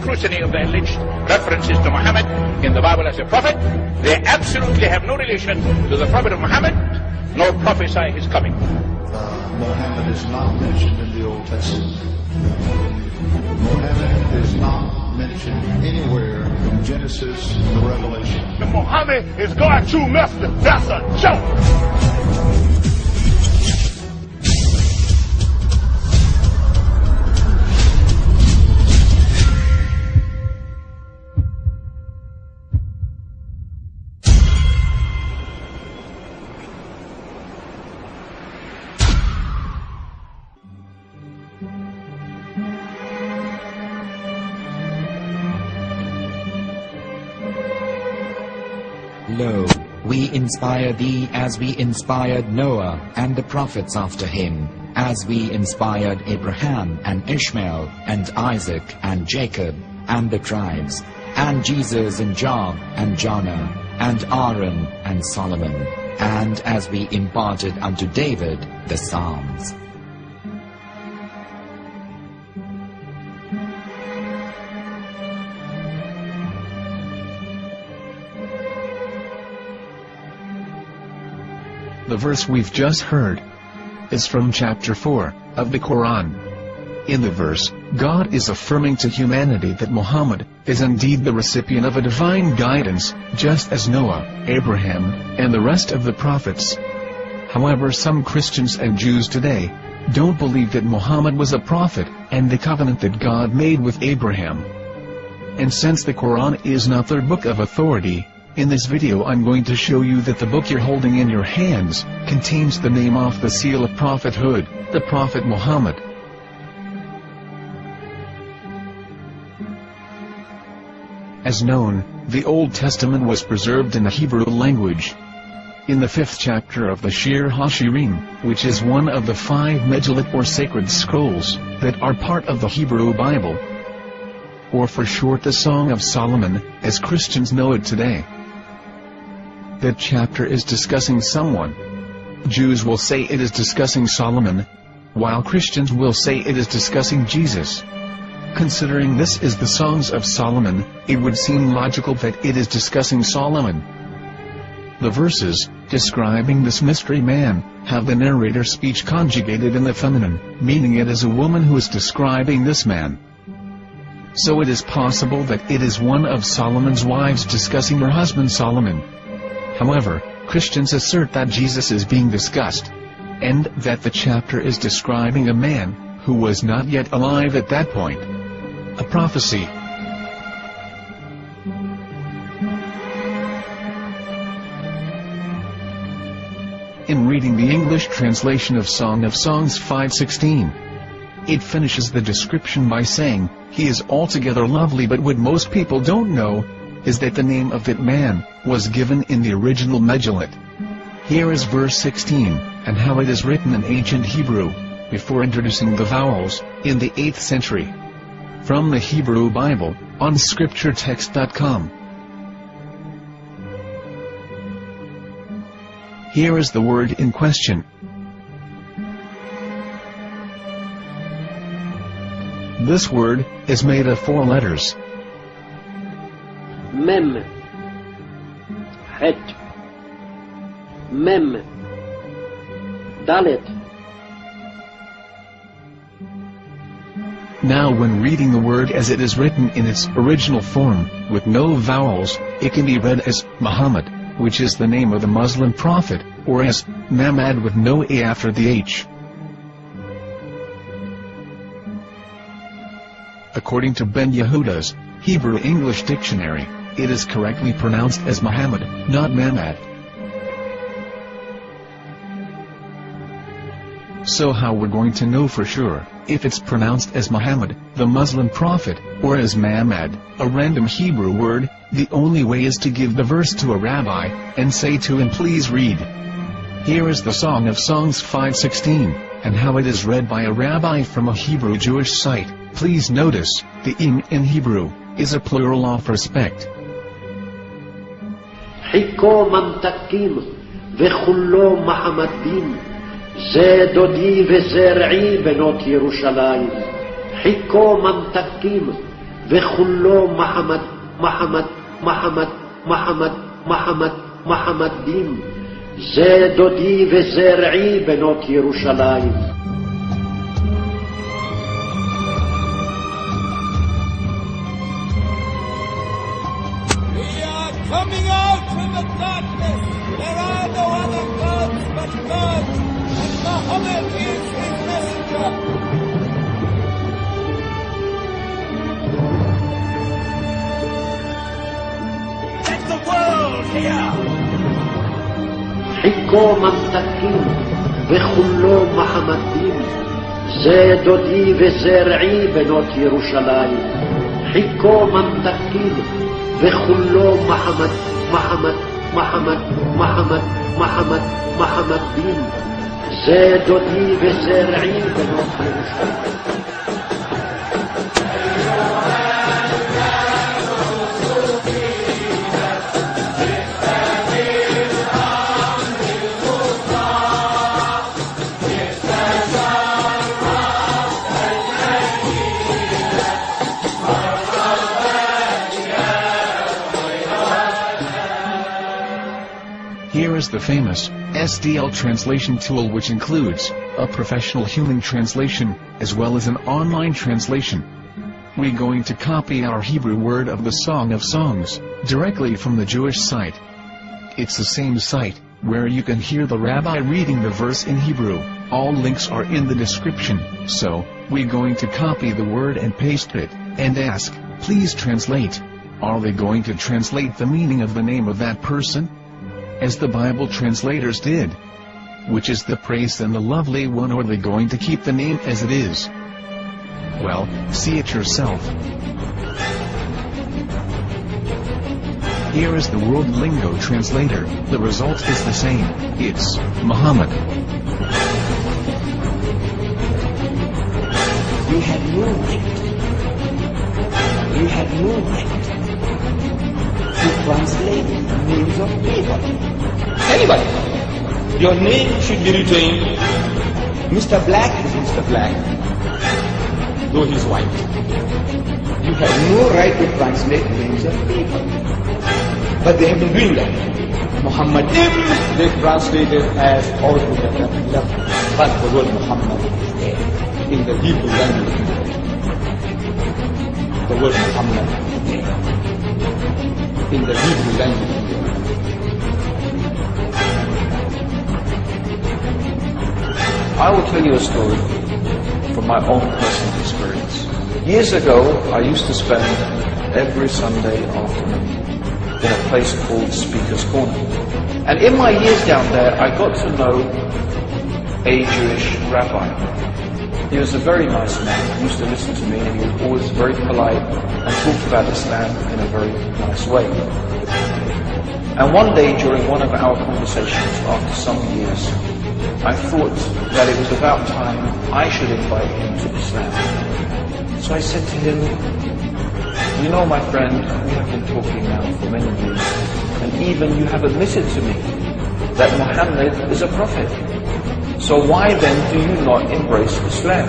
scrutiny of the alleged references to Muhammad in the Bible as a prophet, they absolutely have no relation to the Prophet of Muhammad, nor prophesy his coming. Muhammad is not mentioned in the Old Testament. Muhammad is not mentioned anywhere from Genesis to Revelation. Muhammad is God's true messenger. That's a joke. Lo, we inspire thee as we inspired Noah and the prophets after him, as we inspired Abraham and Ishmael and Isaac and Jacob and the tribes, and Jesus and Job and Jonah and Aaron and Solomon, and as we imparted unto David the Psalms. The verse we've just heard is from chapter 4 of the Quran. In the verse, God is affirming to humanity that Muhammad is indeed the recipient of a divine guidance, just as Noah, Abraham, and the rest of the prophets. However, some Christians and Jews today don't believe that Muhammad was a prophet and the covenant that God made with Abraham. And since the Quran is not their book of authority, in this video I'm going to show you that the book you're holding in your hands contains the name off the seal of prophethood, the Prophet Muhammad. As known, the Old Testament was preserved in the Hebrew language. In the 5th chapter of the Shir HaShirim, which is one of the 5 Megillat or sacred scrolls that are part of the Hebrew Bible, or for short the Song of Solomon, as Christians know it today. That chapter is discussing someone. Jews will say it is discussing Solomon, while Christians will say it is discussing Jesus. Considering this is the Songs of Solomon, it would seem logical that it is discussing Solomon. The verses, describing this mystery man, have the narrator's speech conjugated in the feminine, meaning it is a woman who is describing this man. So it is possible that it is one of Solomon's wives discussing her husband Solomon. However, Christians assert that Jesus is being discussed, and that the chapter is describing a man who was not yet alive at that point. A prophecy. In reading the English translation of Song of Songs 5:16, it finishes the description by saying, "He is altogether lovely," but what most people don't know is that the name of that man was given in the original Megillat. Here is verse 16, and how it is written in ancient Hebrew, before introducing the vowels, in the 8th century. From the Hebrew Bible, on scripturetext.com. Here is the word in question. This word is made of 4 letters. Mem, Het, Mem, Dalet. Now when reading the word as it is written in its original form, with no vowels, it can be read as Muhammad, which is the name of the Muslim prophet, or as Mamad with no A after the H. According to Ben Yehuda's Hebrew English Dictionary, it is correctly pronounced as Muhammad, not Mamad. So how we're going to know for sure if it's pronounced as Muhammad, the Muslim prophet, or as Mamad, a random Hebrew word? The only way is to give the verse to a rabbi and say to him, "Please read." Here is the Song of Songs 5:16, and how it is read by a rabbi from a Hebrew Jewish site. Please notice, the im in Hebrew is a plural of respect. חיכו ממתקים וחולו מחמדים, זה דודי וזרעי בנות ירושלים. חיכו ממתקים וכולו מחמד, מחמד, מחמד, מחמד, מחמד, מחמדים. זה דודי וזרעי בנות ירושלים. Coming out from the darkness, there are no other gods but God, and Mohammed is his messenger. Let the world hear. חיכו ממתקים וכולו מחמדים, זה דודי וזרעי בנות ירושלים. חיכו ממתקים וכולו מחמד, מחמד, מחמד, מחמד, מחמד, מחמדים. זה דודי וזרעי בנות ירושלים. Here is the famous SDL translation tool, which includes a professional human translation, as well as an online translation. We're going to copy our Hebrew word of the Song of Songs, directly from the Jewish site. It's the same site, where you can hear the rabbi reading the verse in Hebrew. All links are in the description, so, we're going to copy the word and paste it, and ask, please translate. Are they going to translate the meaning of the name of that person? As the Bible translators did. Which is the praised and the lovely one, or are they going to keep the name as it is? Well, see it yourself. Here is the World Lingo translator. The result is the same. It's Muhammad. You have no right. You have no right to translate names of people. Anybody. Your name should be retained. Mr. Black is Mr. Black, though he's white. You have no right to translate names of people. But they have been doing that. Muhammadim, they translated as altogether left. But the word Muhammad is there in the Hebrew language. The word Muhammad is there in the Hebrew language. I will tell you a story from my own personal experience. Years ago, I used to spend every Sunday afternoon in a place called Speaker's Corner. And in my years down there, I got to know a Jewish rabbi. He was a very nice man. He used to listen to me, and he was always very polite and talked about Islam in a very nice way. And one day, during one of our conversations after some years, I thought that it was about time I should invite him to Islam. So I said to him, you know, my friend, we have been talking now for many years, and even you have admitted to me that Muhammad is a prophet. So why then do you not embrace Islam?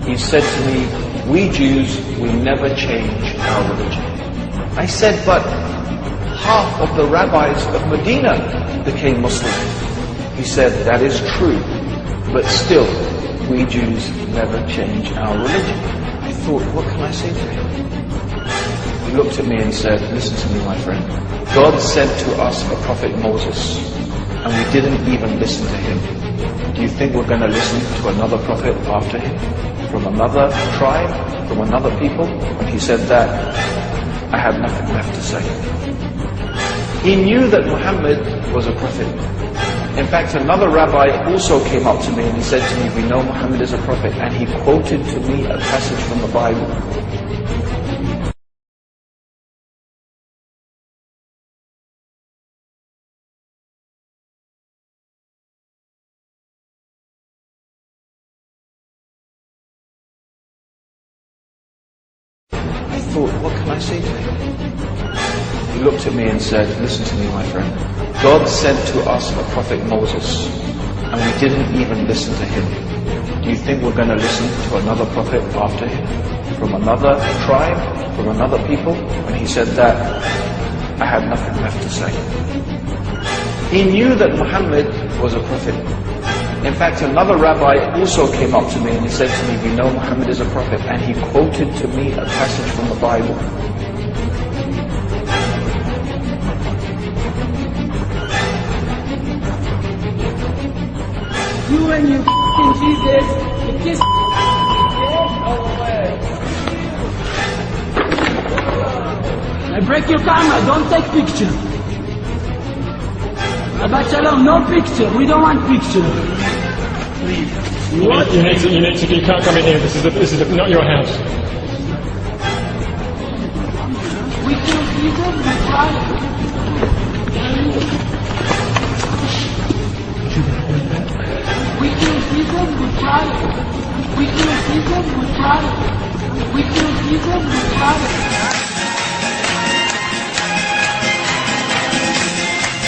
He said to me, we Jews, we never change our religion. I said, but half of the rabbis of Medina became Muslim. He said, that is true, but still, we Jews never change our religion. I thought, what can I say to him? He looked at me and said, listen to me, my friend. God sent to us a prophet Moses, and we didn't even listen to him. Do you think we're going to listen to another prophet after him? From another tribe? From another people? When he said that, I had nothing left to say. He knew that Muhammad was a prophet. In fact, another rabbi also came up to me and he said to me, we know Muhammad is a prophet, and he quoted to me a passage from the Bible. I thought, what can I say to him? He looked at me and said, listen to me, my friend. God sent to us a prophet Moses, and we didn't even listen to him. Do you think we're going to listen to another prophet after him? from another tribe, from another people. When he said that, I had nothing left to say. He knew that Muhammad was a prophet. In fact, another rabbi also came up to me and he said to me, "We know Muhammad is a prophet," and he quoted to me a passage from the Bible. You and your f***ing Jesus, you kiss I break your camera, don't take picture. Shabbat Shalom, no picture, we don't want picture. You can't come in here, this is not your house. We kill Jesus, we try. We kill Jesus, we try. We kill Jesus, we try. We kill Jesus, we try.